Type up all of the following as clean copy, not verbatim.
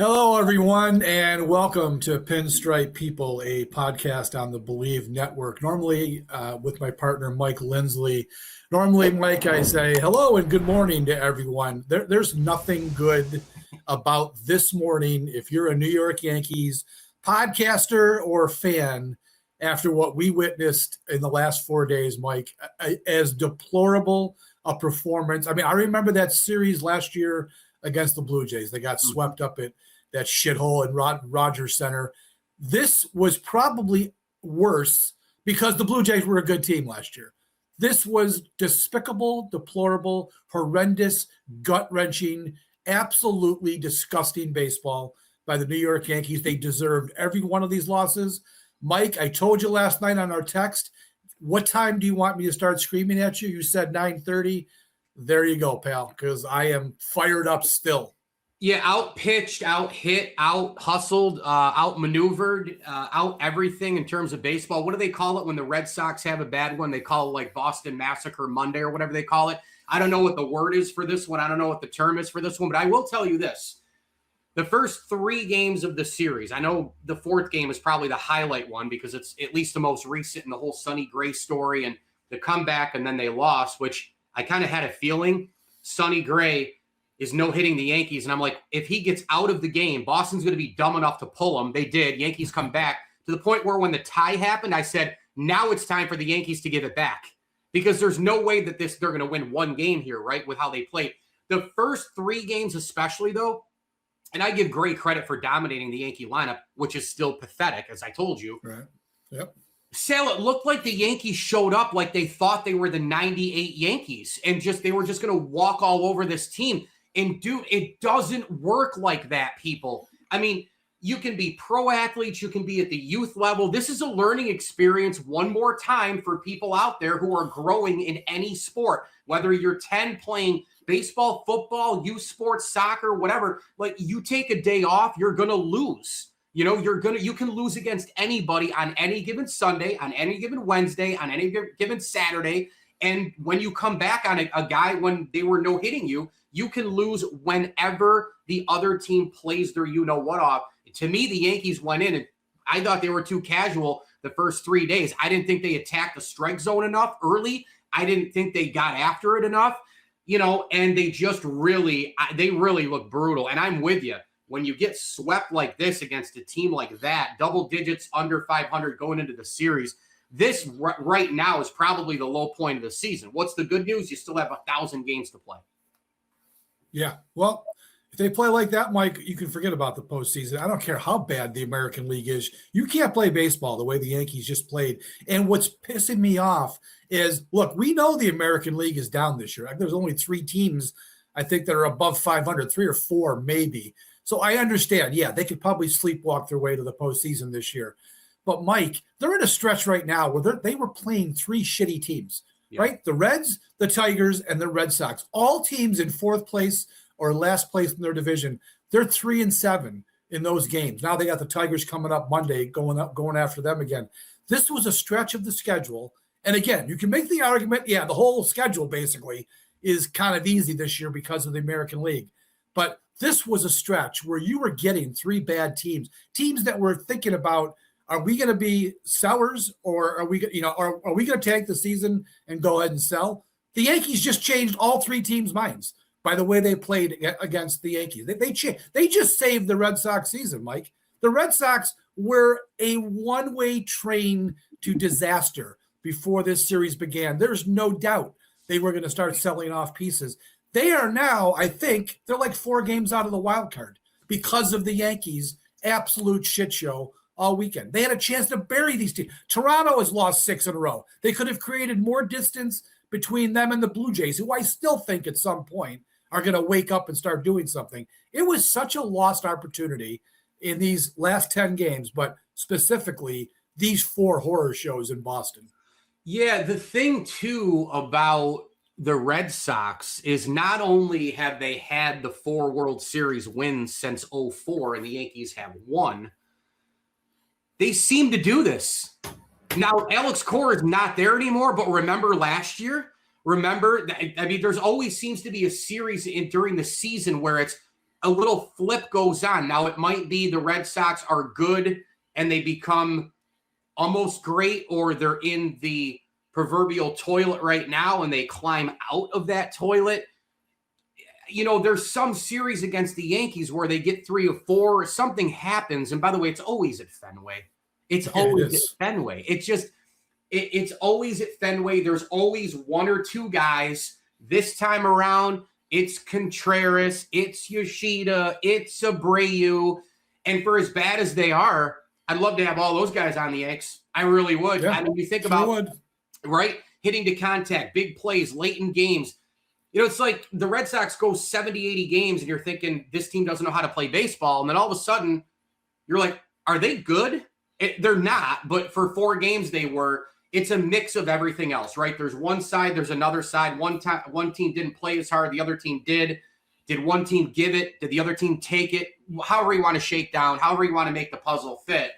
Hello, everyone, and welcome to Pinstripe People, a podcast on the Believe Network. Normally, with my partner, Mike Lindsley. Normally, Mike, I say hello and good morning to everyone. There's nothing good about this morning if you're a New York Yankees podcaster or fan after what we witnessed in the last 4 days, Mike, as deplorable a performance. I mean, I remember that series last year against the Blue Jays. They got swept up at that shithole in Rogers Center. This was probably worse because the Blue Jays were a good team last year. This was despicable, deplorable, horrendous, gut-wrenching, absolutely disgusting baseball by the New York Yankees. They deserved every one of these losses. Mike, I told you last night on our text, what time do you want me to start screaming at you? You said 9:30. There you go, pal, because I am fired up still. Yeah, out-pitched, out-hit, out-hustled, out-maneuvered, out-everything in terms of baseball. What do they call it when the Red Sox have a bad one? They call it like Boston Massacre Monday or whatever they call it. I don't know what the word is for this one. I don't know what the term is for this one, but I will tell you this. The first three games of the series, I know the fourth game is probably the highlight one because it's at least the most recent in the whole Sonny Gray story and the comeback, and then they lost, which I kind of had a feeling Sonny Gray is no-hitting the Yankees. And I'm like, if he gets out of the game, Boston's going to be dumb enough to pull him. They did. Yankees come back to the point where when the tie happened, I said, now it's time for the Yankees to give it back because there's no way that they're going to win one game here, right, with how they played. The first three games especially, though, and I give great credit for dominating the Yankee lineup, which is still pathetic, as I told you. Right. Yep. Sal, it looked like the Yankees showed up like they thought they were the 98 Yankees and they were just going to walk all over this team. And dude, it doesn't work like that, people. I mean, you can be pro athletes, you can be at the youth level. This is a learning experience one more time for people out there who are growing in any sport, whether you're 10 playing baseball, football, youth sports, soccer, whatever. Like, you take a day off, you're going to lose. You know, you can lose against anybody on any given Sunday, on any given Wednesday, on any given Saturday. And when you come back on a guy when they were no-hitting you, you can lose whenever the other team plays their you-know-what off. To me, the Yankees went in, and I thought they were too casual the first 3 days. I didn't think they attacked the strike zone enough early. I didn't think they got after it enough, and they just really look brutal. And I'm with you. When you get swept like this against a team like that, double digits under 500 going into the series, this right now is probably the low point of the season. What's the good news? You still have 1,000 games to play. Yeah, well, if they play like that, Mike, you can forget about the postseason. I don't care how bad the American League is. You can't play baseball the way the Yankees just played. And what's pissing me off is, look, we know the American League is down this year. There's only 3 teams, I think, that are above 500, 3 or 4 maybe. So I understand, yeah, they could probably sleepwalk their way to the postseason this year. But, Mike, they're in a stretch right now where they were playing 3 shitty teams. Yeah. Right? The Reds, the Tigers, and the Red Sox. All teams in 4th place or last place in their division. They're 3-7 in those games. Now they got the Tigers coming up Monday, going after them again. This was a stretch of the schedule. And again, you can make the argument, yeah, the whole schedule basically is kind of easy this year because of the American League. But this was a stretch where you were getting 3 bad teams that were thinking about, are we going to be sellers, or are we going to tank the season and go ahead and sell? The Yankees just changed all 3 teams' minds by the way they played against the Yankees. They just saved the Red Sox season, Mike. The Red Sox were a one-way train to disaster before this series began. There's no doubt they were going to start selling off pieces. They are now, I think, they're like 4 games out of the wild card because of the Yankees' absolute shit show all weekend. They had a chance to bury these teams. Toronto has lost 6 in a row. They could have created more distance between them and the Blue Jays, who I still think at some point are going to wake up and start doing something. It was such a lost opportunity in these last 10 games, but specifically these 4 horror shows in Boston. Yeah, the thing, too, about the Red Sox is not only have they had the 4 World Series wins since 2004 and the Yankees have 1, they seem to do this. Now, Alex Cora is not there anymore, but remember last year? There's always seems to be a series during the season where it's a little flip goes on. Now, it might be the Red Sox are good and they become almost great, or they're in the proverbial toilet right now and they climb out of that toilet. You know, there's some series against the Yankees where they get 3 or 4, something happens. And by the way, it's always at Fenway. It's always at Fenway. It's always at Fenway. There's always 1 or 2 guys. This time around, it's Contreras, it's Yoshida, it's Abreu. And for as bad as they are, I'd love to have all those guys on the Yanks. I really would. Yeah, I mean, you think about, right, hitting to contact, big plays, late in games. You know, it's like the Red Sox go 70, 80 games, and you're thinking this team doesn't know how to play baseball. And then all of a sudden, you're like, are they good? They're not, but for 4 games they were. It's a mix of everything else, right? There's one side, there's another side. One team didn't play as hard, the other team did. Did one team give it? Did the other team take it? However you want to shake down, however you want to make the puzzle fit.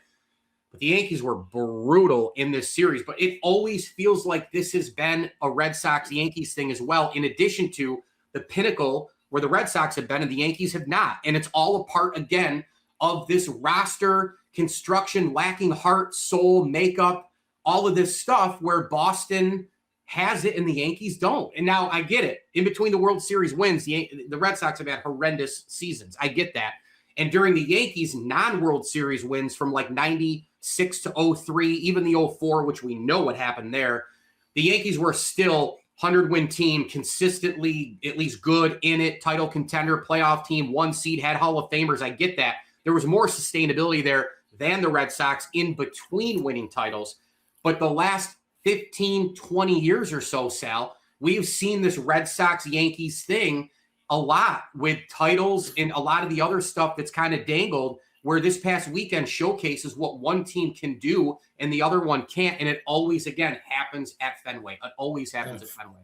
But the Yankees were brutal in this series, but it always feels like this has been a Red Sox-Yankees thing as well, in addition to the pinnacle where the Red Sox have been and the Yankees have not. And it's all a part, again, of this roster construction, lacking heart, soul, makeup, all of this stuff where Boston has it and the Yankees don't. And now I get it. In between the World Series wins, the Red Sox have had horrendous seasons. I get that. And during the Yankees' non-World Series wins from like 96 to 03, even the 04, which we know what happened there, the Yankees were still 100-win team, consistently at least good in it, title contender, playoff team, 1 seed, had Hall of Famers. I get that. There was more sustainability there than the Red Sox in between winning titles. But the last 15, 20 years or so, Sal, we've seen this Red Sox-Yankees thing a lot with titles and a lot of the other stuff that's kind of dangled, where this past weekend showcases what one team can do and the other one can't. And it always, again, happens at Fenway. It always happens at Fenway.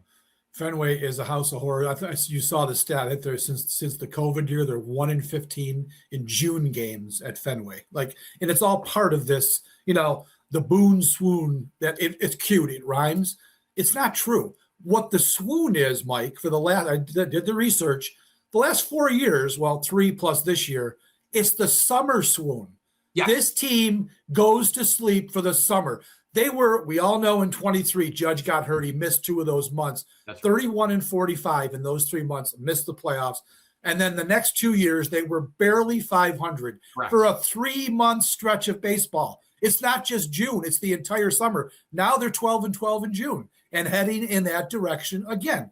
Fenway is a house of horror. I think you saw the stat that there since the COVID year, they're 1-15 in June games at Fenway. Like, and it's all part of this, you know, the Boone swoon that it's cute. It rhymes. It's not true. What the swoon is, Mike, for the last, I did the research, the last 4 years, well, 3 plus this year, it's the summer swoon. Yeah. This team goes to sleep for the summer. They were, we all know in 23, Judge got hurt. He missed 2 of those months. That's 31 and 45 in those 3 months, missed the playoffs. And then the next 2 years, they were barely 500 for a 3-month stretch of baseball. It's not just June, it's the entire summer. Now they're 12 and 12 in June and heading in that direction again.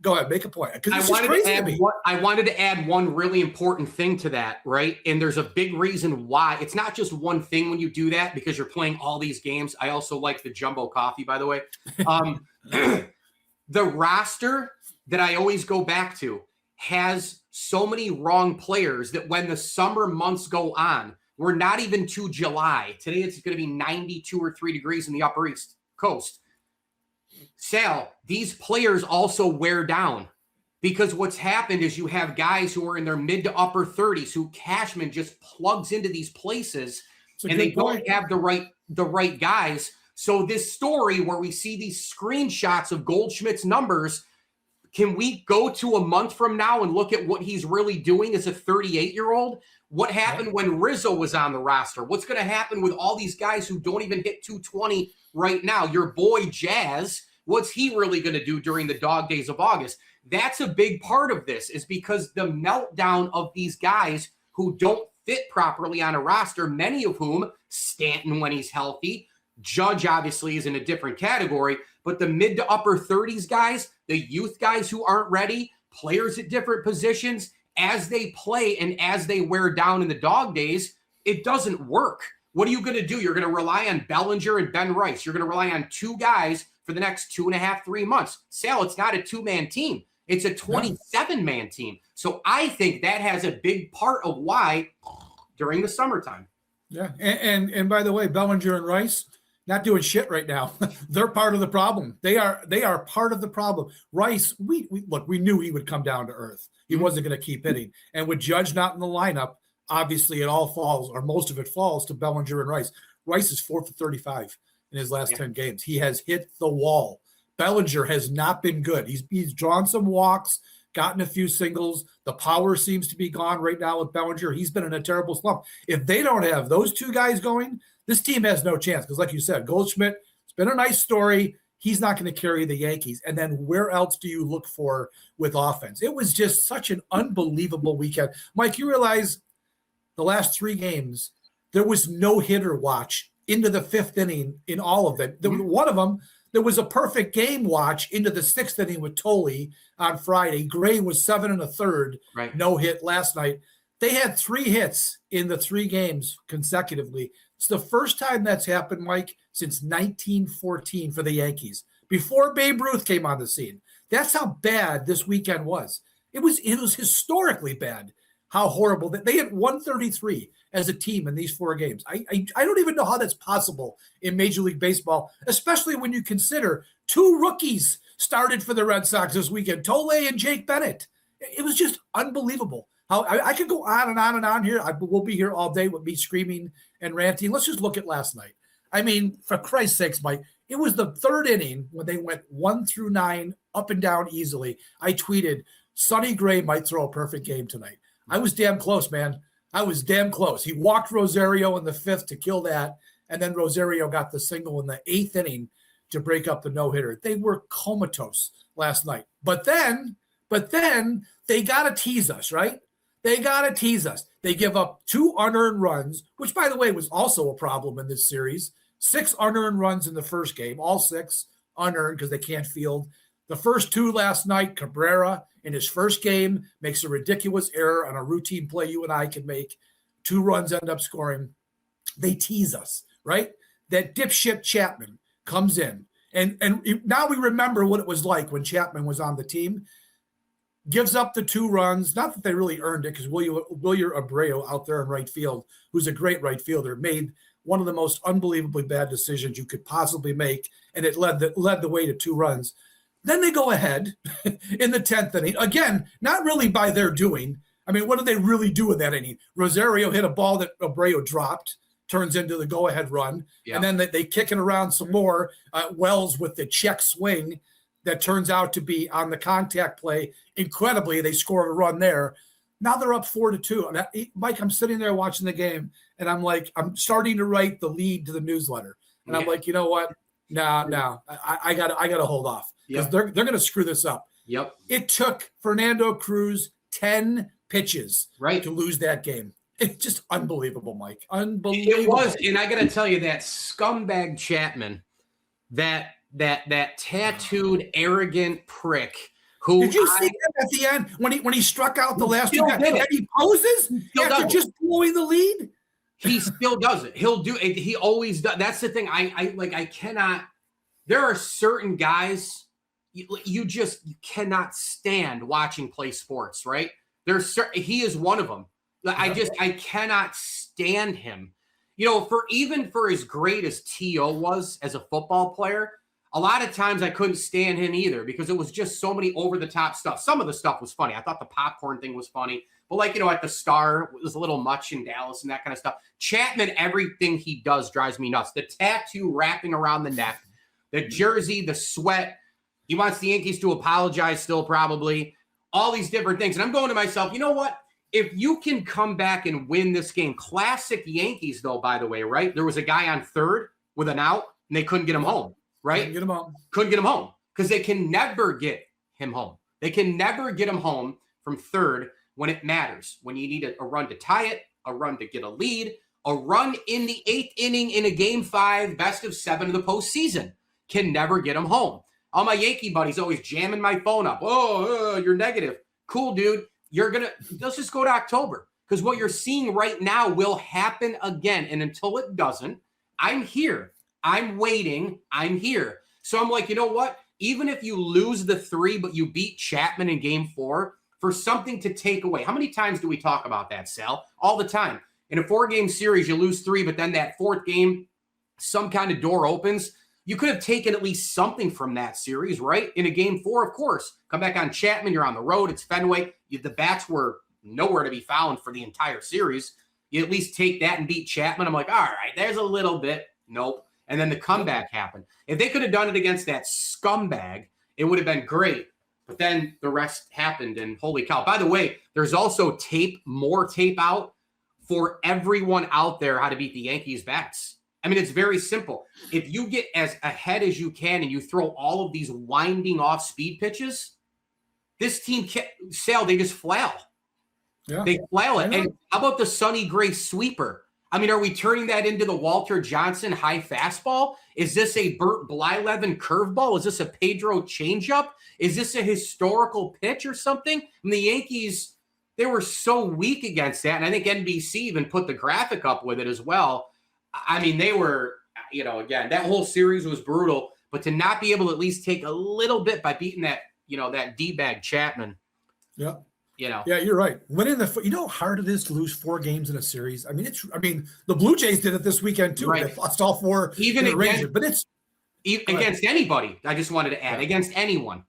Go ahead, make a point. I wanted to add one really important thing to that, right? And there's a big reason why. It's not just one thing when you do that because you're playing all these games. I also like the jumbo coffee, by the way. The roster that I always go back to has so many wrong players that when the summer months go on, we're not even to July. Today it's going to be 92 or 3 degrees in the upper East Coast. Sal, these players also wear down because what's happened is you have guys who are in their mid to upper 30s who Cashman just plugs into these places and they don't have the right guys. So this story where we see these screenshots of Goldschmidt's numbers, can we go to a month from now and look at what he's really doing as a 38-year-old? What happened when Rizzo was on the roster? What's going to happen with all these guys who don't even hit 220 right now? Your boy Jazz, what's he really going to do during the dog days of August? That's a big part of this, is because the meltdown of these guys who don't fit properly on a roster, many of whom, Stanton when he's healthy, Judge obviously is in a different category, but the mid to upper 30s guys, the youth guys who aren't ready, players at different positions, as they play and as they wear down in the dog days, it doesn't work. What are you going to do? You're going to rely on Bellinger and Ben Rice. You're going to rely on 2 guys for the next 2.5, 3 months. Sal, it's not a 2-man team. It's a 27-man team. So I think that has a big part of why during the summertime. Yeah. And by the way, Bellinger and Rice, not doing shit right now. They're part of the problem. They are part of the problem. Rice, we knew he would come down to earth. He wasn't going to keep hitting. And with Judge not in the lineup, obviously it all falls, or most of it falls, to Bellinger and Rice. Rice is 4 for 35 in his last 10 games. He has hit the wall. Bellinger has not been good. He's drawn some walks, gotten a few singles. The power seems to be gone right now with Bellinger. He's been in a terrible slump. If they don't have those two guys going, this team has no chance. Because like you said, Goldschmidt, it's been a nice story. He's not going to carry the Yankees. And then where else do you look for with offense? It was just such an unbelievable weekend. Mike, you realize the last 3 games, there was no hitter watch into the 5th inning in all of them. One of them, there was a perfect game watch into the 6th inning with Tolley on Friday. Gray was 7 1/3, right. No hit last night. They had 3 hits in the 3 games consecutively. It's the first time that's happened, Mike, since 1914 for the Yankees, before Babe Ruth came on the scene. That's how bad this weekend was. It was historically bad. How horrible that they hit 133 as a team in these 4 games. I don't even know how that's possible in Major League Baseball, especially when you consider 2 rookies started for the Red Sox this weekend, Tole and Jake Bennett. It was just unbelievable. How I could go on and on and on here. We'll be here all day with me screaming and ranting. Let's just look at last night. I mean, for Christ's sakes, Mike, it was the 3rd inning when they went 1 through 9 up and down easily. I tweeted, Sonny Gray might throw a perfect game tonight. I was damn close, man. I was damn close. He walked Rosario in the 5th to kill that, and then Rosario got the single in the 8th inning to break up the no-hitter. They were comatose last night. But then they got to tease us, right? They got to tease us. They give up 2 unearned runs, which, by the way, was also a problem in this series. 6 unearned runs in the first game, all 6 unearned because they can't field. The first 2 last night, Cabrera in his first game makes a ridiculous error on a routine play you and I can make. 2 runs end up scoring. They tease us, right? That dipshit Chapman comes in. And now we remember what it was like when Chapman was on the team. Gives up the 2 runs. Not that they really earned it, because Wilyer Abreu out there in right field, who's a great right fielder, made one of the most unbelievably bad decisions you could possibly make, and it led the way to 2 runs. Then they go ahead in the 10th inning. Again, not really by their doing. I mean, what did they really do in that inning? Rosario hit a ball that Abreu dropped, turns into the go-ahead run, and then they kick it around some more. Wells with the check swing that turns out to be on the contact play. Incredibly, they scored a run there. Now they're up 4-2. And Mike, I'm sitting there watching the game, and I'm like, I'm starting to write the lead to the newsletter. And I'm like, you know what? No, I gotta hold off, because they're gonna screw this up. Yep. It took Fernando Cruz 10 pitches to lose that game. It's just unbelievable, Mike. Unbelievable. It was, and I gotta tell you, that scumbag Chapman, that tattooed, arrogant prick. Who did you see him at the end when he struck out the last 2 guys? And he poses after just blowing the lead. He still does it. He'll do it. He always does. That's the thing. I cannot. There are certain guys you cannot stand watching play sports, right? He is one of them. I cannot stand him. You know, for as great as T.O. was as a football player, a lot of times I couldn't stand him either, because it was just so many over-the-top stuff. Some of the stuff was funny. I thought the popcorn thing was funny. But, at the Star, it was a little much in Dallas and that kind of stuff. Chapman, everything he does drives me nuts. The tattoo wrapping around the neck, the jersey, the sweat. He wants the Yankees to apologize still, probably. All these different things. And I'm going to myself, you know what? If you can come back and win this game, classic Yankees, though, by the way, right? There was a guy on third with an out, and they couldn't get him home. Right? Couldn't get him home because they can never get him home. They can never get him home from third when it matters. When you need a run to tie it, a run to get a lead, a run in the 8th inning in a game 5, best of 7 of the postseason. Can never get him home. All my Yankee buddies always jamming my phone up. Oh, you're negative. Cool, dude. Let's just go to October, because what you're seeing right now will happen again. And until it doesn't, I'm here. I'm waiting. I'm here. So I'm like, you know what? Even if you lose the 3, but you beat Chapman in game 4, for something to take away. How many times do we talk about that, Sal? All the time. In a 4-game series, you lose 3, but then that 4th game, some kind of door opens. You could have taken at least something from that series, right? In a game 4, of course. Come back on Chapman. You're on the road. It's Fenway. The bats were nowhere to be found for the entire series. You at least take that and beat Chapman. I'm like, all right, there's a little bit. Nope. And then the comeback happened. If they could have done it against that scumbag, it would have been great. But then the rest happened, and holy cow. By the way, there's also more tape out for everyone out there how to beat the Yankees bats. I mean, it's very simple. If you get as ahead as you can and you throw all of these winding off speed pitches, this team can't sail. They just flail. Yeah. They flail it. And how about the Sonny Gray sweeper? I mean, are we turning that into the Walter Johnson high fastball? Is this a Bert Blyleven curveball? Is this a Pedro changeup? Is this a historical pitch or something? And the Yankees, they were so weak against that. And I think NBC even put the graphic up with it as well. I mean, they were, again, that whole series was brutal. But to not be able to at least take a little bit by beating that, that D-bag Chapman. Yeah. Yeah, you're right. Winning how hard it is to lose 4 games in a series. I mean, the Blue Jays did it this weekend too. Right. They lost all 4 even against, but it's against anybody. I just wanted to add against anyone.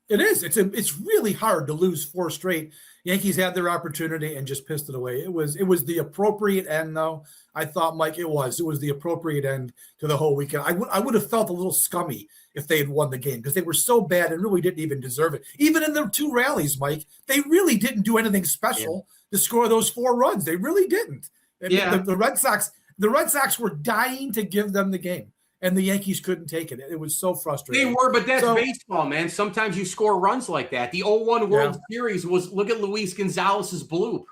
It is. It's really hard to lose 4 straight. Yankees had their opportunity and just pissed it away. It was the appropriate end, though. I thought, Mike, it was the appropriate end to the whole weekend. I would have felt a little scummy if they had won the game because they were so bad and really didn't even deserve it. Even in their 2 rallies, Mike, they really didn't do anything special to score those 4 runs. They really didn't. The Red Sox were dying to give them the game. And the Yankees couldn't take it. It was so frustrating. They were, but that's baseball, man. Sometimes you score runs like that. The 0-1 World Series was, look at Luis Gonzalez's bloop.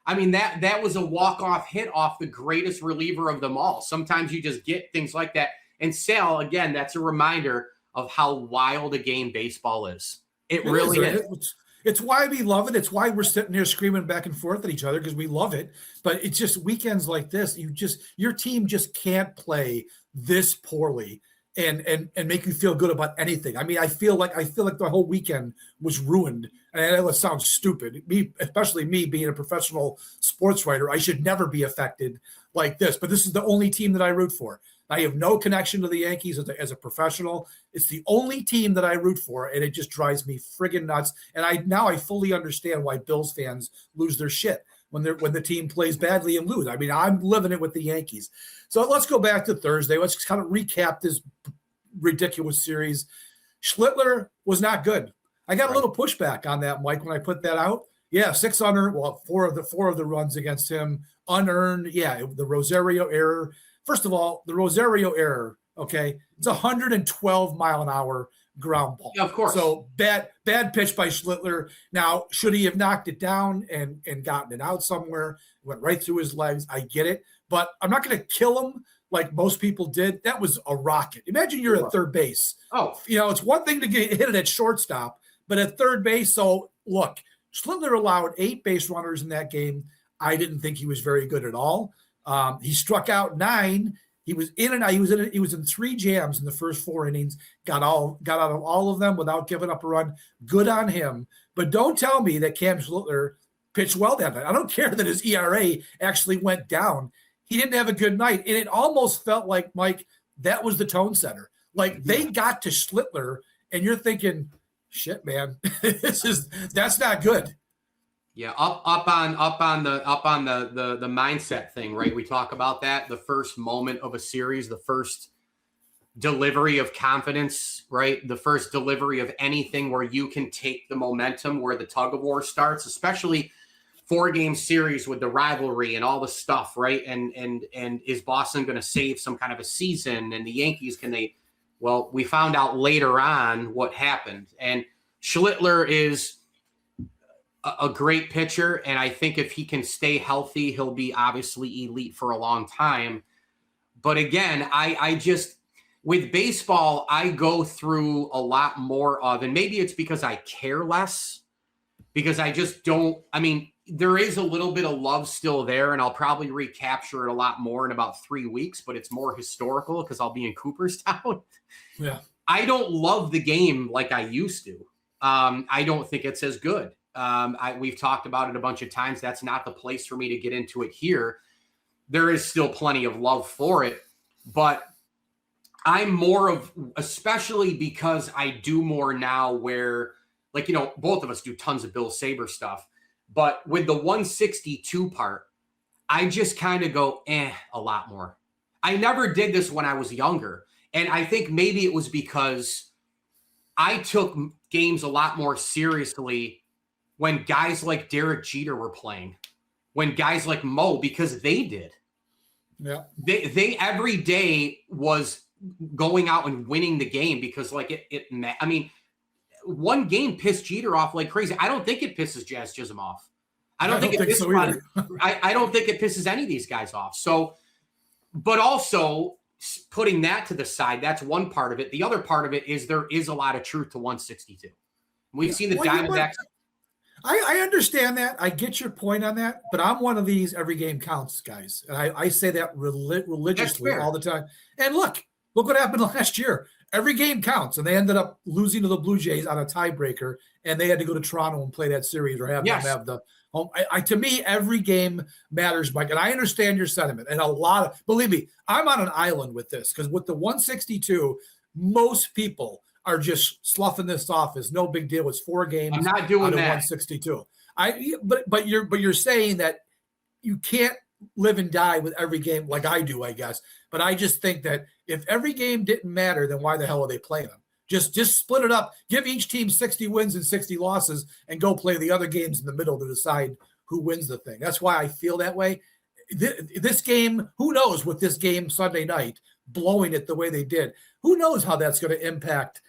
I mean, that was a walk-off hit off the greatest reliever of them all. Sometimes you just get things like that. And Sal, again, that's a reminder of how wild a game baseball is. It really is. It's why we love it. It's why we're sitting here screaming back and forth at each other because we love it. But it's just weekends like this. Your team just can't play this poorly and make you feel good about anything. I mean, I feel like the whole weekend was ruined. And I know it sounds stupid. Especially me being a professional sports writer, I should never be affected like this. But this is the only team that I root for. I have no connection to the Yankees as a professional. It's the only team that I root for, and it just drives me friggin' nuts. And I fully understand why Bills fans lose their shit when the team plays badly and lose. I mean, I'm living it with the Yankees. So let's go back to Thursday. Let's kind of recap this ridiculous series. Schlittler was not good. I got a little pushback on that, Mike, when I put that out. Yeah, 6 unearned. Well, four of the runs against him unearned. Yeah, the Rosario error. First of all, the Rosario error, okay, it's 112 mile an hour ground ball. Yeah, of course. So bad pitch by Schlittler. Now, should he have knocked it down and gotten it out somewhere? It went right through his legs. I get it. But I'm not going to kill him like most people did. That was a rocket. Imagine you're at third base. Oh. It's one thing to hit it at shortstop, but at third base. So, look, Schlittler allowed 8 base runners in that game. I didn't think he was very good at all. He struck out 9. He was in and out. He was in 3 jams in the first 4 innings. Got out of all of them without giving up a run. Good on him. But don't tell me that Cam Schlittler pitched well that night. I don't care that his ERA actually went down. He didn't have a good night, and it almost felt like, Mike, that was the tone setter. Like they got to Schlittler, and you're thinking, shit, man, that's not good. Yeah, up on the mindset thing, right? We talk about that, the first moment of a series, the first delivery of confidence, right? The first delivery of anything where you can take the momentum, where the tug of war starts, especially 4-game series with the rivalry and all the stuff, right? And is Boston going to save some kind of a season? And the Yankees, well, we found out later on what happened. And Schlittler is a great pitcher, and I think if he can stay healthy, he'll be obviously elite for a long time. But again, I just, with baseball, I go through a lot more of, and maybe it's because I care less, because I just don't, I mean, there is a little bit of love still there, and I'll probably recapture it a lot more in about 3 weeks, but it's more historical because I'll be in Cooperstown. Yeah. I don't love the game like I used to. I don't think it's as good. We've talked about it a bunch of times. That's not the place for me to get into it here. There is still plenty of love for it, but I'm more of, especially because I do more now where, like, both of us do tons of Bill Saber stuff, but with the 162 part, I just kind of go, a lot more. I never did this when I was younger. And I think maybe it was because I took games a lot more seriously when guys like Derek Jeter were playing, when guys like Mo, because they did. Yeah. They every day was going out and winning the game because I mean, one game pissed Jeter off like crazy. I don't think it pisses Jazz Chisholm off. I don't think so either. I don't think it pisses any of these guys off. So, but also putting that to the side, that's one part of it. The other part of it is there is a lot of truth to 162. We've seen the Diamondbacks. I understand that. I get your point on that, but I'm one of these every game counts guys. And I say that religiously all the time. And look what happened last year. Every game counts, and they ended up losing to the Blue Jays on a tiebreaker, and they had to go to Toronto and play that series or have them have the home. To me, every game matters, Mike, and I understand your sentiment. And believe me, I'm on an island with this because with the 162, most people are just sloughing this off as no big deal. It's 4 games. I'm not doing that. 162. But you're saying that you can't live and die with every game like I do, I guess. But I just think that if every game didn't matter, then why the hell are they playing them? Just split it up. Give each team 60 wins and 60 losses and go play the other games in the middle to decide who wins the thing. That's why I feel that way. This game, who knows with this game Sunday night, blowing it the way they did, who knows how that's going to impact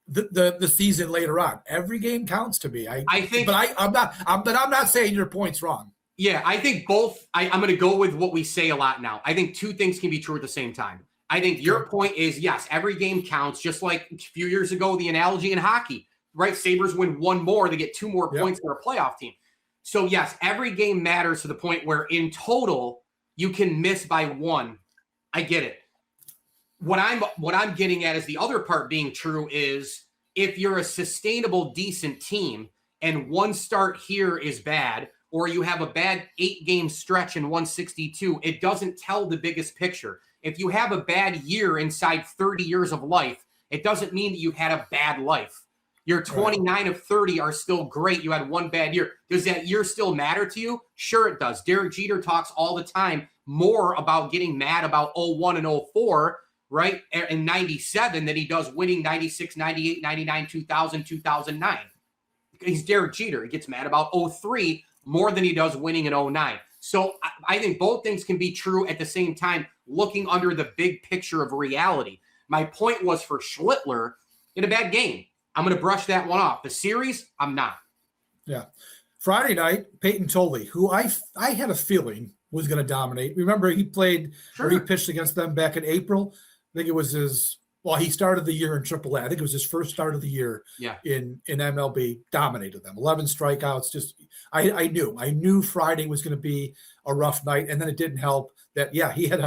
the season later on. Every game counts to me. I think, but I'm not saying your point's wrong. Yeah, I think both. I'm going to go with what we say a lot now. I think 2 things can be true at the same time. I think your point is, yes, every game counts, just like a few years ago, the analogy in hockey, right? Sabres win 1 more, they get 2 more points for a playoff team. So, yes, every game matters to the point where in total, you can miss by 1. I get it. What I'm getting at is the other part being true is if you're a sustainable, decent team and 1 start here is bad, or you have a bad 8-game stretch in 162, it doesn't tell the biggest picture. If you have a bad year inside 30 years of life, it doesn't mean that you've had a bad life. Your 29 of 30 are still great. You had 1 bad year. Does that year still matter to you? Sure it does. Derek Jeter talks all the time more about getting mad about 01 and 04, right, in 97 than he does winning 96, 98, 99, 2000, 2009. He's Derek Jeter. He gets mad about 03 more than he does winning in 09. So I think both things can be true at the same time, looking under the big picture of reality. My point was for Schlittler, in a bad game. I'm going to brush that one off. The series, I'm not. Yeah. Friday night, Peyton Tolley, who I had a feeling was going to dominate. Remember, he played or he pitched against them back in April. I think it was he started the year in AAA. I think it was his first start of the year in MLB, dominated them. 11 strikeouts. Just I knew Friday was going to be a rough night, and then it didn't help that, he had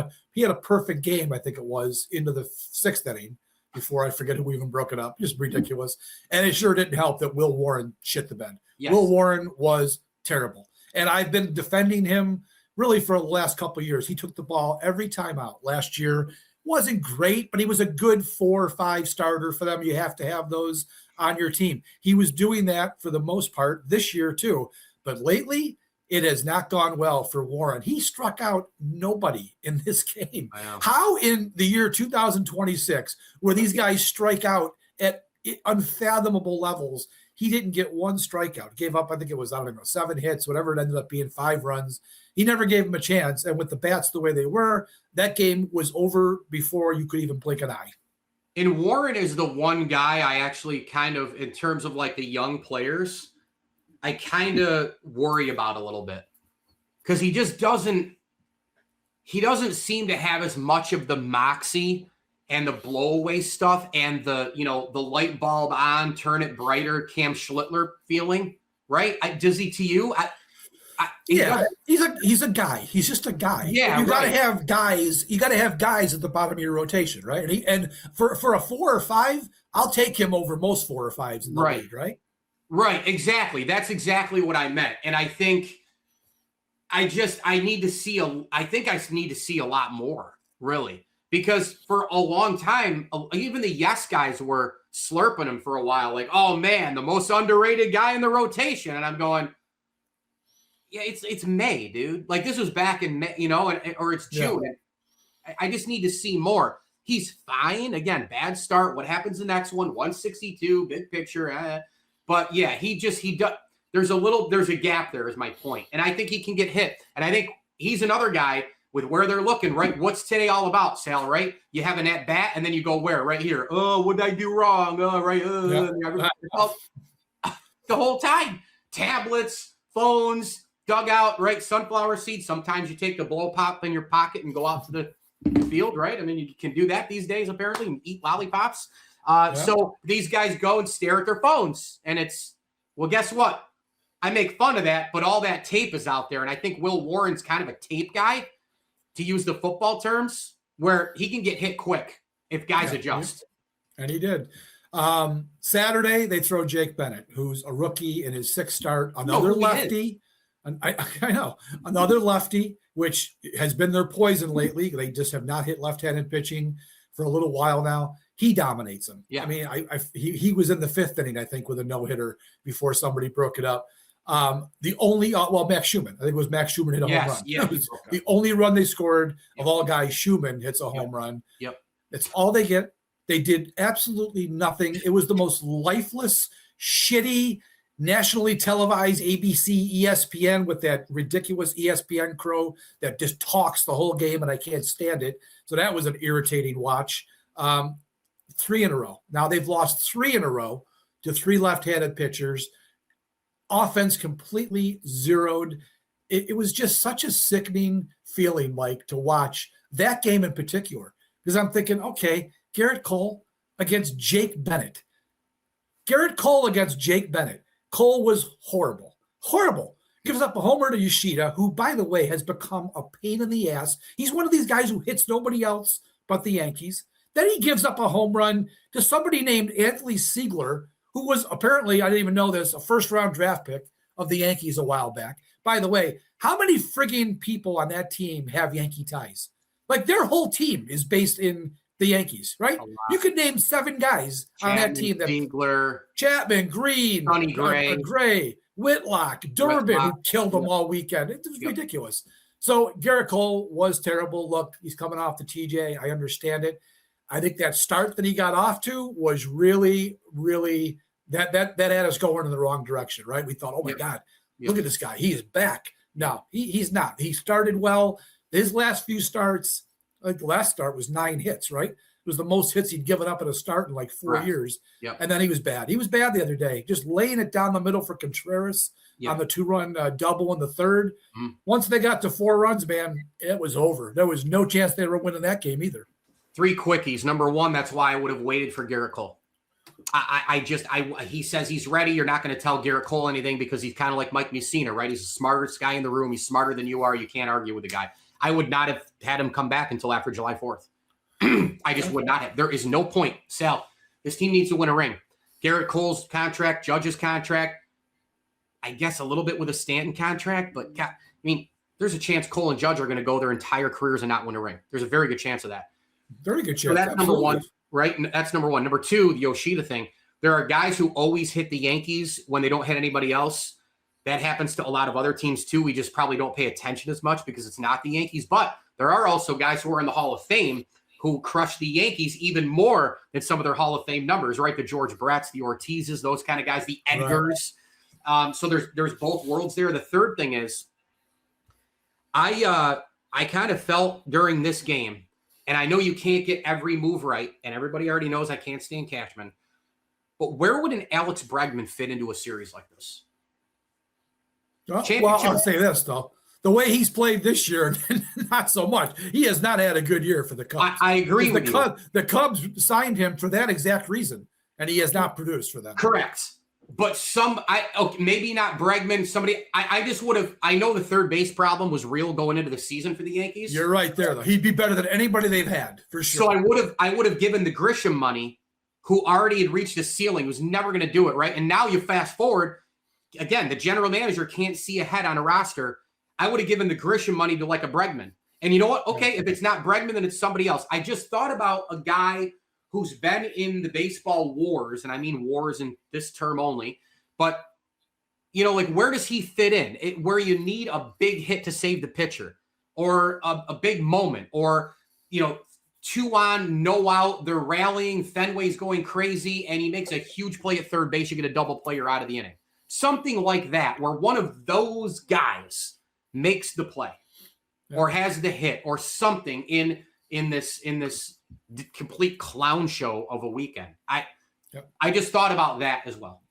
a perfect game, I think it was, into the 6th inning before I forget who even broke it up. Just ridiculous. And it sure didn't help that Will Warren shit the bed. Yes. Will Warren was terrible. And I've been defending him really for the last couple of years. He took the ball every time out. Last year wasn't great, but he was a good 4 or 5 starter for them. You have to have those on your team. He was doing that for the most part this year too. But lately, it has not gone well for Warren. He struck out nobody in this game. How in the year 2026, where these guys strike out at unfathomable levels, he didn't get 1 strikeout. Gave up, I think it was, 7 hits, whatever it ended up being, 5 runs. He never gave him a chance. And with the bats the way they were, that game was over before you could even blink an eye. And Warren is the one guy I actually kind of, in terms of like the young players, I kind of worry about a little bit, because he doesn't seem to have as much of the moxie and the blowaway stuff and the light bulb on, turn it brighter, Cam Schlittler feeling, right? Does he to you? He's a guy. He's just a guy. Yeah, you got to have guys. You got to have guys at the bottom of your rotation, right? And for a 4 or 5, I'll take him over most 4 or 5s in the league, right? Right, exactly. That's exactly what I meant. And I think I need to see a lot more, really, because for a long time, even the yes guys were slurping him for a while. Like, oh man, the most underrated guy in the rotation. And I'm going, yeah, it's May, dude. Like, this was back in May, or it's June. Yeah. I just need to see more. He's fine. Again, bad start. What happens the next one? 162, big picture. But yeah, he does. There's a gap there is my point. And I think he can get hit. And I think he's another guy with where they're looking, right? What's today all about, Sal, right? You have an at bat and then you go where? Right here. Oh, what did I do wrong? Oh, right. The whole time. Tablets, phones, dugout, right? Sunflower seeds. Sometimes you take the blow pop in your pocket and go out to the field, right? I mean, you can do that these days, apparently, and eat lollipops. So these guys go and stare at their phones. And well, guess what? I make fun of that, but all that tape is out there. And I think Will Warren's kind of a tape guy, to use the football terms, where he can get hit quick if guys adjust. And he did. Saturday, they throw Jake Bennett, who's a rookie in his 6th start. Another lefty. And I know. Another lefty, which has been their poison lately. They just have not hit left-handed pitching for a little while now. He dominates them. Yeah. I mean, he was in the 5th inning, I think, with a no-hitter before somebody broke it up. The only Max Schumann. I think it was Max Schumann hit a home run. Yeah, the only run they scored of all guys. Schumann hits a home run. Yep. That's all they get. They did absolutely nothing. It was the most lifeless, shitty, nationally televised ABC, ESPN with that ridiculous ESPN crow that just talks the whole game, and I can't stand it. So that was an irritating watch. 3 in a row. Now they've lost 3 in a row to 3 left-handed pitchers. Offense completely zeroed. It was just such a sickening feeling, Mike, to watch that game in particular, because I'm thinking, okay, Gerrit Cole against Jake Bennett. Gerrit Cole against Jake Bennett. Cole was horrible. Gives up a homer to Yoshida, who, by the way, has become a pain in the ass. He's one of these guys who hits nobody else but the Yankees. Then he gives up a home run to somebody named Anthony Siegler, who was apparently, I didn't even know this, a first-round draft pick of the Yankees a while back. By the way, how many frigging people on that team have Yankee ties? Like, their whole team is based in the Yankees, right? You could name 7 guys on that team. Siegler, Chapman, Green, Sonny Gray, Whitlock, Durbin, who killed them all weekend. It was ridiculous. So Gerrit Cole was terrible. Look, he's coming off the TJ. I understand it. I think that start that he got off to was really, really that had us going in the wrong direction, right? We thought, oh my God, look at this guy. He is back. No, he's not. He started well. His last few starts, like the last start was 9 hits, right? It was the most hits he'd given up at a start in like 4 years. Yep. And then he was bad. He was bad the other day, just laying it down the middle for Contreras on the 2-run double in the 3rd. Once they got to 4 runs, man, it was over. There was no chance they were winning that game either. 3 quickies. Number 1, that's why I would have waited for Gerrit Cole. He says he's ready. You're not going to tell Gerrit Cole anything because he's kind of like Mike Mussina, right? He's the smartest guy in the room. He's smarter than you are. You can't argue with the guy. I would not have had him come back until after July 4th. I just would not have. There is no point. Sal, this team needs to win a ring. Gerrit Cole's contract, Judge's contract, I guess a little bit with a Stanton contract, but God, I mean, there's a chance Cole and Judge are going to go their entire careers and not win a ring. There's a very good chance of that. Very good chance. So that's number 1, right? That's number 1. Number 2, the Yoshida thing. There are guys who always hit the Yankees when they don't hit anybody else. That happens to a lot of other teams too. We just probably don't pay attention as much because it's not the Yankees. But there are also guys who are in the Hall of Fame who crush the Yankees even more than some of their Hall of Fame numbers, right? The George Bretts, the Ortizes, those kind of guys, the Edgars. Right. So there's both worlds there. The third thing is I kind of felt during this game, and I know you can't get every move right, and everybody already knows I can't stand Cashman, but where would an Alex Bregman fit into a series like this? Well, I'll say this, though. The way he's played this year, not so much. He has not had a good year for the Cubs. I agree with you. The Cubs signed him for that exact reason, and he has not produced for them. Correct. But maybe not Bregman. Somebody, I just would have. I know the third base problem was real going into the season for the Yankees. You're right there, though. He'd be better than anybody they've had for sure. So I would have given the Grisham money, who already had reached a ceiling, was never going to do it, right? And now you fast forward. Again, the general manager can't see ahead on a roster. I would have given the Grisham money to like a Bregman. And you know what? Okay, if it's not Bregman, then it's somebody else. I just thought about a guy who's been in the baseball wars, and I mean wars in this term only, but, like where does he fit in? Where you need a big hit to save the pitcher or a big moment or, 2 on, no out. They're rallying. Fenway's going crazy, and he makes a huge play at third base. You get a double play, you're out of the inning. Something like that, where one of those guys makes the play or has the hit or something in this complete clown show of a weekend. I just thought about that as well.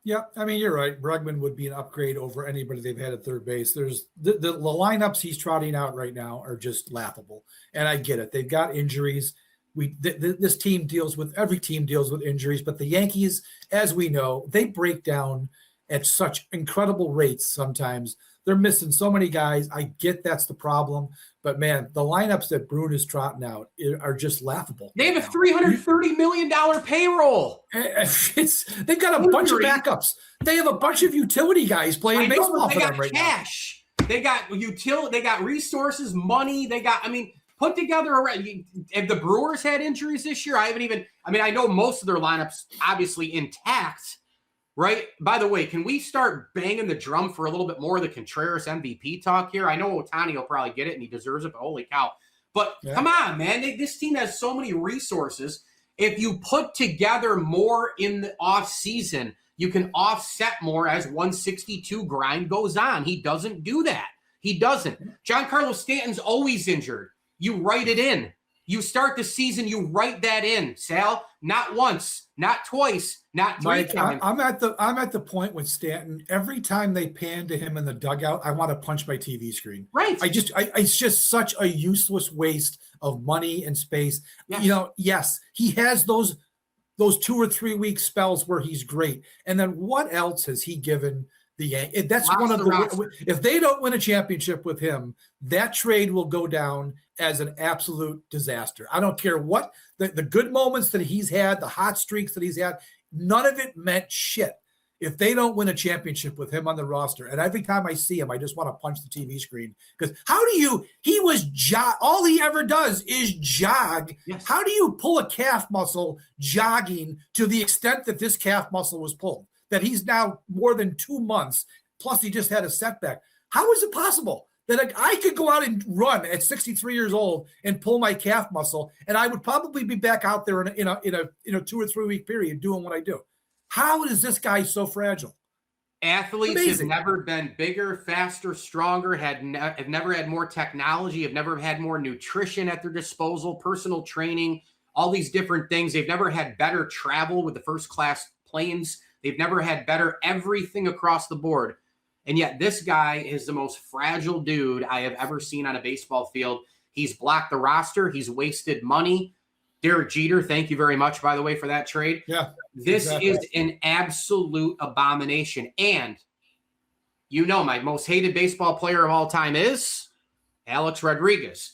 Yeah, I mean, you're right. Bregman would be an upgrade over anybody they've had at third base. There's the lineups he's trotting out right now are just laughable, and I get it. They've got injuries. This team deals with every team deals with injuries, but the Yankees, as we know, they break down at such incredible rates. Sometimes they're missing so many guys. I get that's the problem, but man, the lineups that Bruin is trotting out are just laughable. They have a $330 million payroll. They've got a bunch of backups. They have a bunch of utility guys playing baseball for them right cash. Now. They got utility. They got resources, money. Put together if the Brewers had injuries this year, I know most of their lineups obviously intact. Right. By the way, can we start banging the drum for a little bit more of the Contreras MVP talk here? I know Ohtani will probably get it and he deserves it, but holy cow. But come on, man. This team has so many resources. If you put together more in the off season, you can offset more as 162 grind goes on. He doesn't do that. He doesn't. Giancarlo Stanton's always injured. You write it in. You start the season, you write that in, Sal. Not once, not twice, not three times. I'm at the point with Stanton. Every time they pan to him in the dugout, I want to punch my TV screen. Right. It's just such a useless waste of money and space. Yes. Yes, he has those 2 or 3 week spells where he's great. And then what else has he given the Yankees? That's one of the. If they don't win a championship with him, that trade will go down as an absolute disaster. I don't care what the good moments that he's had, the hot streaks that he's had, none of it meant shit if they don't win a championship with him on the roster. And every time I see him, I just want to punch the TV screen because all he ever does is jog. Yes. How do you pull a calf muscle jogging to the extent that this calf muscle was pulled, that he's now more than 2 months, plus he just had a setback? How is it possible that I could go out and run at 63 years old and pull my calf muscle, and I would probably be back out there in a 2 or 3 week period doing what I do? How is this guy so fragile? Athletes have never been bigger, faster, stronger, have never had more technology, have never had more nutrition at their disposal, personal training, all these different things. They've never had better travel with the first class planes. They've never had better everything across the board. And yet this guy is the most fragile dude I have ever seen on a baseball field. He's blocked the roster. He's wasted money. Derek Jeter, thank you very much, by the way, for that trade. Yeah. This is an absolute abomination. And my most hated baseball player of all time is Alex Rodriguez.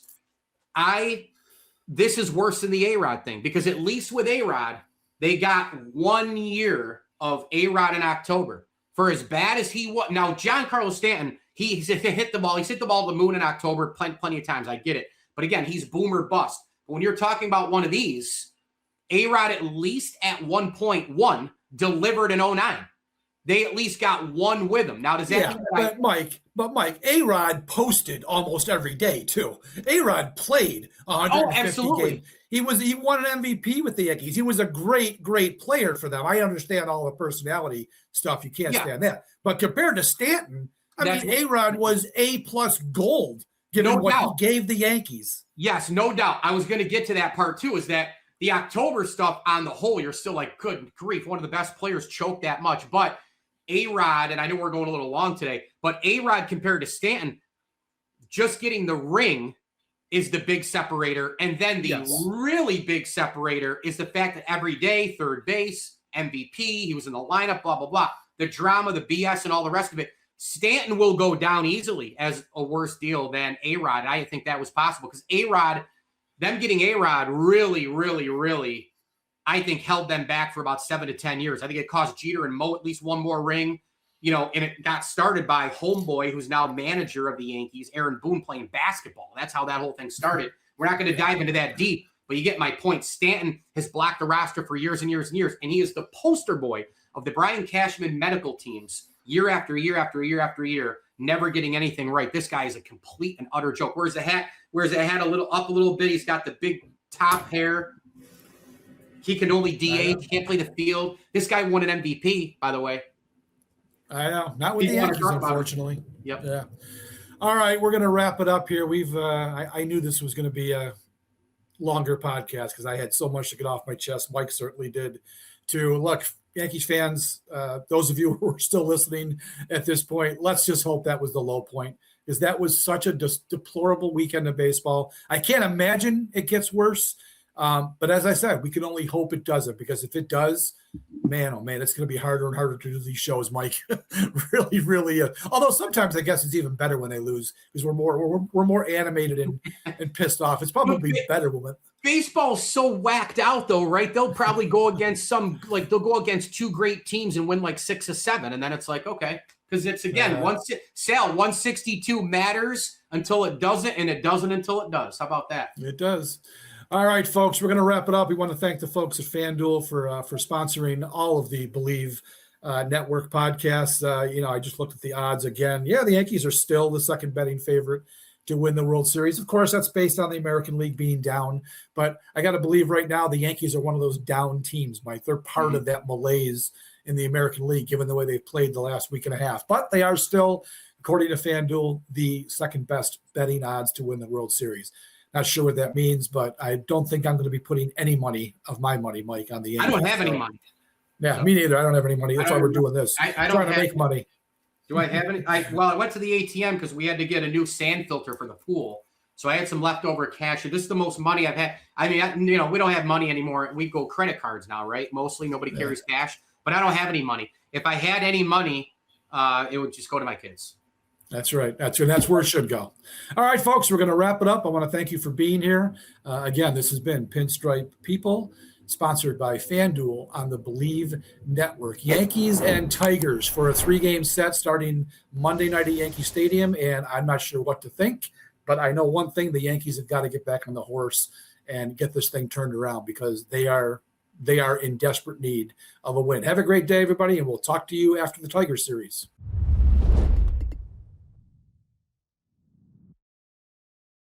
This is worse than the A-Rod thing because at least with A-Rod, they got 1 year of A-Rod in October. For as bad as he was, now Giancarlo Stanton, he's hit the ball. He's hit the ball to the moon in October plenty of times. I get it. But again, he's boomer bust. But when you're talking about one of these, A-Rod at least at 1.1 delivered in 09. They at least got one with him. Now, does that mean but Mike, A-Rod posted almost every day too. A-Rod played 150 games. He won an MVP with the Yankees. He was a great player for them. I understand all the personality stuff. You can't stand that. But compared to Stanton, A-Rod was A+ gold given what he gave the Yankees. Yes, no doubt. I was going to get to that part too, is that the October stuff on the whole, you're still like, good grief, one of the best players choked that much. But A-Rod, and I know we're going a little long today, but A-Rod compared to Stanton, just getting the ring is the big separator. And then the really big separator is the fact that every day, third base, MVP, he was in the lineup, blah, blah, blah. The drama, the BS, and all the rest of it. Stanton will go down easily as a worse deal than A-Rod. I think that was possible because A-Rod, them getting A-Rod really, really, really, I think held them back for about 7 to 10 years. I think it cost Jeter and Mo at least one more ring, and it got started by homeboy, who's now manager of the Yankees, Aaron Boone, playing basketball. That's how that whole thing started. We're not going to dive into that deep, but you get my point. Stanton has blocked the roster for years and years and years, and he is the poster boy of the Brian Cashman medical teams year after year after year after year, never getting anything right. This guy is a complete and utter joke. Where's the hat a little up a little bit? He's got the big top pair. He can only DH. He can't play the field. This guy won an MVP, by the way. I know. Not with the Yankees, unfortunately. Yep. Yeah. All right, we're going to wrap it up here. I knew this was going to be a longer podcast because I had so much to get off my chest. Mike certainly did too. Look, Yankees fans, those of you who are still listening at this point, let's just hope that was the low point, because that was such a deplorable weekend of baseball. I can't imagine it gets worse. But as I said, we can only hope it doesn't, because if it does, man, oh man, it's going to be harder and harder to do these shows, Mike. Really, really. Although sometimes I guess it's even better when they lose, because we're more animated and pissed off. It's probably better when baseball's so whacked out, though, right? They'll probably go against they'll go against two great teams and win like 6 or 7, and then it's like, okay, because it's again 162 matters until it doesn't, and it doesn't until it does. How about that? It does. All right, folks, we're going to wrap it up. We want to thank the folks at FanDuel for sponsoring all of the Believe Network podcasts. I just looked at the odds again. Yeah, the Yankees are still the second betting favorite to win the World Series. Of course, that's based on the American League being down. But I got to believe right now the Yankees are one of those down teams, Mike. They're part of that malaise in the American League, given the way they've played the last week and a half. But they are still, according to FanDuel, the second best betting odds to win the World Series. Not sure what that means, but I don't think I'm going to be putting any of my money, Mike, on the Yankees. I don't have any money. Yeah, so, me neither. I don't have any money. That's why we're doing this. I don't trying to make money. Do I have any? I went to the ATM because we had to get a new sand filter for the pool. So I had some leftover cash. This is the most money I've had. I mean, we don't have money anymore. We go credit cards now, right? Mostly nobody carries cash, but I don't have any money. If I had any money, it would just go to my kids. That's right. That's where it should go. All right, folks, we're going to wrap it up. I want to thank you for being here. Again, this has been Pinstripe People, sponsored by FanDuel on the Believe Network. Yankees and Tigers for a 3-game set starting Monday night at Yankee Stadium, and I'm not sure what to think, but I know one thing: the Yankees have got to get back on the horse and get this thing turned around, because they are in desperate need of a win. Have a great day, everybody, and we'll talk to you after the Tiger series.